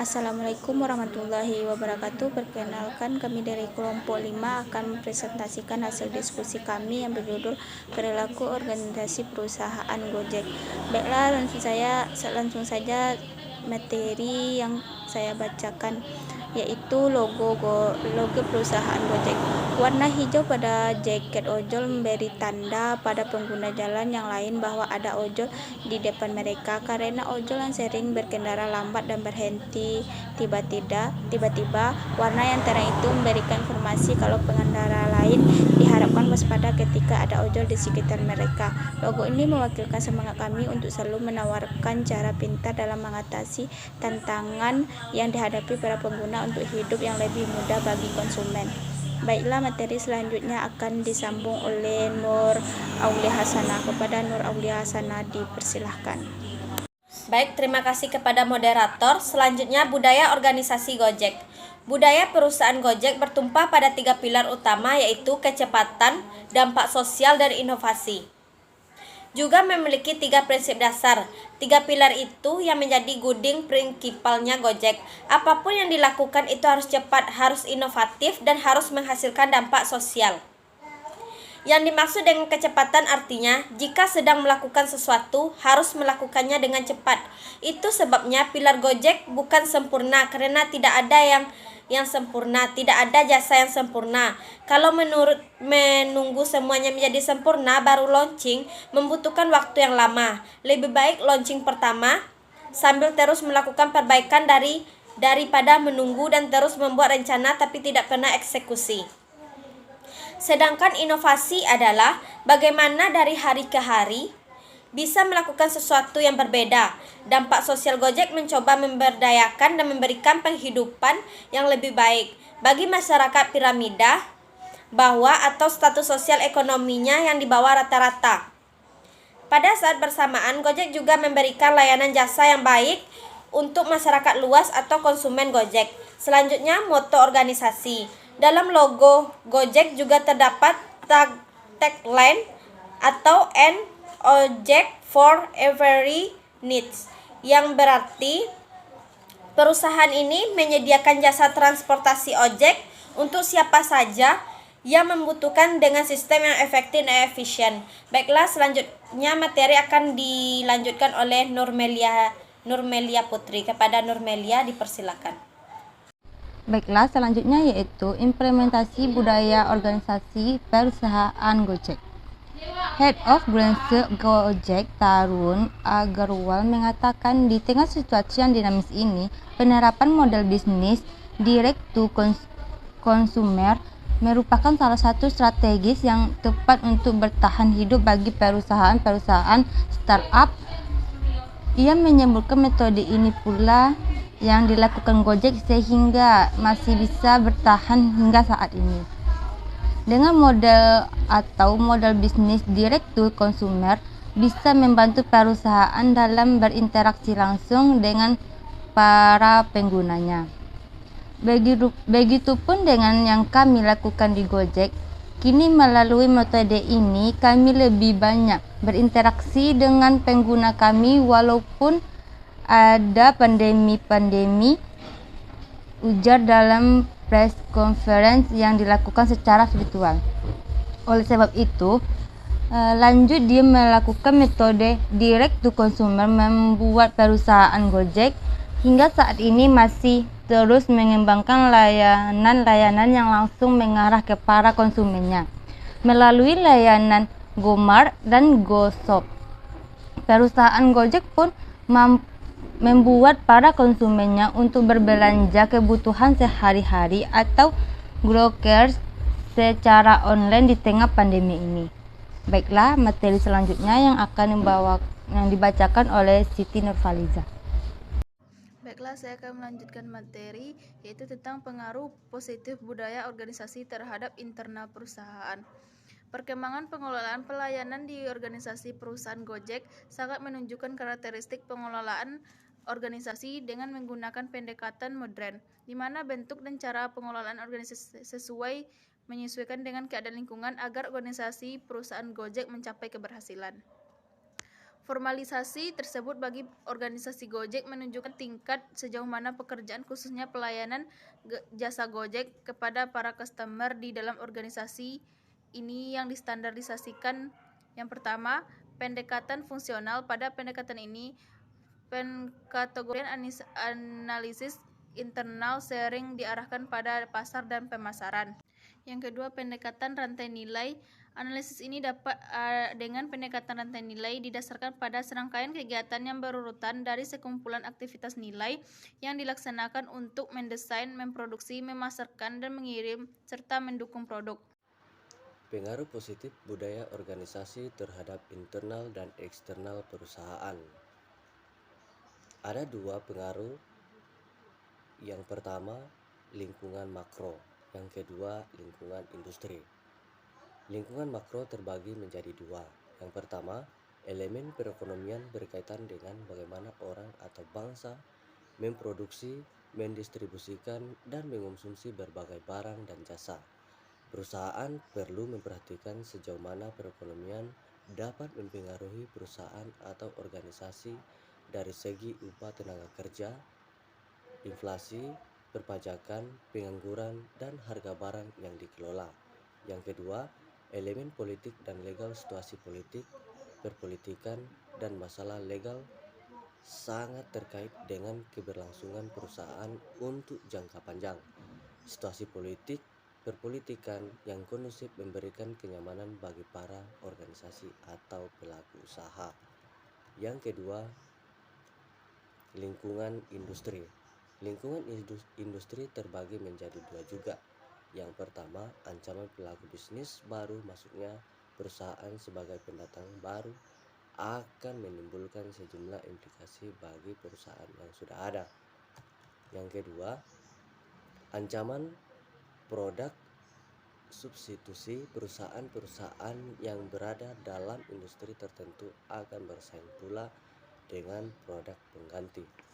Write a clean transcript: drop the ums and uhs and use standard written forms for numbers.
Assalamualaikum warahmatullahi wabarakatuh. Perkenalkan, kami dari kelompok 5 akan mempresentasikan hasil diskusi kami yang berjudul Perilaku Organisasi Perusahaan Gojek. Baiklah, langsung saja materi yang saya bacakan, yaitu logo perusahaan Gojek. Warna hijau pada jaket ojol memberi tanda pada pengguna jalan yang lain bahwa ada ojol di depan mereka, karena ojol yang sering berkendara lambat dan berhenti tiba-tiba. Warna yang terang itu memberikan informasi kalau pengendara lain diharapkan waspada ketika ada ojol di sekitar mereka. Logo ini mewakilkan semangat kami untuk selalu menawarkan cara pintar dalam mengatasi tantangan yang dihadapi para pengguna untuk hidup yang lebih mudah bagi konsumen. Baiklah, materi selanjutnya akan disambung oleh Nur Aulia Hasanah. Kepada Nur Aulia Hasanah dipersilahkan. Baik, terima kasih kepada moderator. Selanjutnya, budaya organisasi Gojek. Budaya perusahaan Gojek bertumpah pada 3 pilar utama, yaitu kecepatan, dampak sosial, dan inovasi. Juga memiliki 3 prinsip dasar. 3 pilar itu yang menjadi guiding principle-nya Gojek. Apapun yang dilakukan itu harus cepat, harus inovatif, dan harus menghasilkan dampak sosial. Yang dimaksud dengan kecepatan artinya, jika sedang melakukan sesuatu, harus melakukannya dengan cepat. Itu sebabnya pilar Gojek bukan sempurna, karena tidak ada yang sempurna, tidak ada jasa yang sempurna. Kalau menunggu semuanya menjadi sempurna baru launching, membutuhkan waktu yang lama. Lebih baik launching pertama, sambil terus melakukan perbaikan daripada menunggu dan terus membuat rencana tapi tidak pernah eksekusi. Sedangkan inovasi adalah bagaimana dari hari ke hari bisa melakukan sesuatu yang berbeda. Dampak sosial Gojek mencoba memberdayakan dan memberikan penghidupan yang lebih baik bagi masyarakat piramida bawah atau status sosial ekonominya yang di bawah rata-rata. Pada saat bersamaan, Gojek juga memberikan layanan jasa yang baik untuk masyarakat luas atau konsumen Gojek. Selanjutnya, moto organisasi. Dalam logo Gojek juga terdapat tagline atau "An Object for Every Needs", yang berarti perusahaan ini menyediakan jasa transportasi ojek untuk siapa saja yang membutuhkan dengan sistem yang efektif dan efisien. Baiklah, selanjutnya materi akan dilanjutkan oleh Nurmelia Putri. Kepada Nurmelia dipersilakan. Baiklah, selanjutnya yaitu implementasi budaya organisasi perusahaan Gojek. Head of Branch Gojek Tarun Agarwal mengatakan di tengah situasi yang dinamis ini, penerapan model bisnis direct to consumer merupakan salah satu strategis yang tepat untuk bertahan hidup bagi perusahaan-perusahaan startup. Ia menyebutkan metode ini pula yang dilakukan Gojek sehingga masih bisa bertahan hingga saat ini. Dengan model bisnis direct to consumer bisa membantu perusahaan dalam berinteraksi langsung dengan para penggunanya. Begitupun dengan yang kami lakukan di Gojek. Kini melalui metode ini kami lebih banyak berinteraksi dengan pengguna kami walaupun ada pandemi, ujar dalam press conference yang dilakukan secara virtual. Oleh sebab itu, lanjut dia melakukan metode direct to consumer membuat perusahaan Gojek hingga saat ini masih terus mengembangkan layanan-layanan yang langsung mengarah ke para konsumennya melalui layanan GoMart dan GoShop. Perusahaan Gojek pun membuat para konsumennya untuk berbelanja kebutuhan sehari-hari atau grocers secara online di tengah pandemi ini. Baiklah, materi selanjutnya yang dibacakan oleh Siti Nurfaliza. Baiklah, saya akan melanjutkan materi yaitu tentang pengaruh positif budaya organisasi terhadap internal perusahaan. Perkembangan pengelolaan pelayanan di organisasi perusahaan Gojek sangat menunjukkan karakteristik pengelolaan organisasi dengan menggunakan pendekatan modern, di mana bentuk dan cara pengelolaan organisasi menyesuaikan dengan keadaan lingkungan agar organisasi perusahaan Gojek mencapai keberhasilan. Formalisasi tersebut bagi organisasi Gojek menunjukkan tingkat sejauh mana pekerjaan khususnya pelayanan jasa Gojek kepada para customer di dalam organisasi ini yang distandarisasikan. Yang pertama, pendekatan fungsional. Pada pendekatan ini, pengkategorian analisis internal sering diarahkan pada pasar dan pemasaran. Yang kedua, pendekatan rantai nilai. Analisis ini dapat dengan pendekatan rantai nilai didasarkan pada serangkaian kegiatan yang berurutan dari sekumpulan aktivitas nilai yang dilaksanakan untuk mendesain, memproduksi, memasarkan, dan mengirim, serta mendukung produk. Pengaruh positif budaya organisasi terhadap internal dan eksternal perusahaan. Ada dua pengaruh. Yang pertama, lingkungan makro. Yang kedua, lingkungan industri. Lingkungan makro terbagi menjadi dua. Yang pertama, elemen perekonomian berkaitan dengan bagaimana orang atau bangsa memproduksi, mendistribusikan, dan mengonsumsi berbagai barang dan jasa. Perusahaan perlu memperhatikan sejauh mana perekonomian dapat mempengaruhi perusahaan atau organisasi dari segi upah tenaga kerja, inflasi, perpajakan, pengangguran, dan harga barang yang dikelola. Yang kedua, elemen politik dan legal. Situasi politik, perpolitikan, dan masalah legal sangat terkait dengan keberlangsungan perusahaan untuk jangka panjang. Situasi politik, perpolitikan yang kondusif memberikan kenyamanan bagi para organisasi atau pelaku usaha. Yang kedua, lingkungan industri. Lingkungan industri terbagi menjadi dua juga. Yang pertama, ancaman pelaku bisnis baru, maksudnya perusahaan sebagai pendatang baru akan menimbulkan sejumlah implikasi bagi perusahaan yang sudah ada. Yang kedua, ancaman produk substitusi. Perusahaan-perusahaan yang berada dalam industri tertentu akan bersaing pula dengan produk pengganti.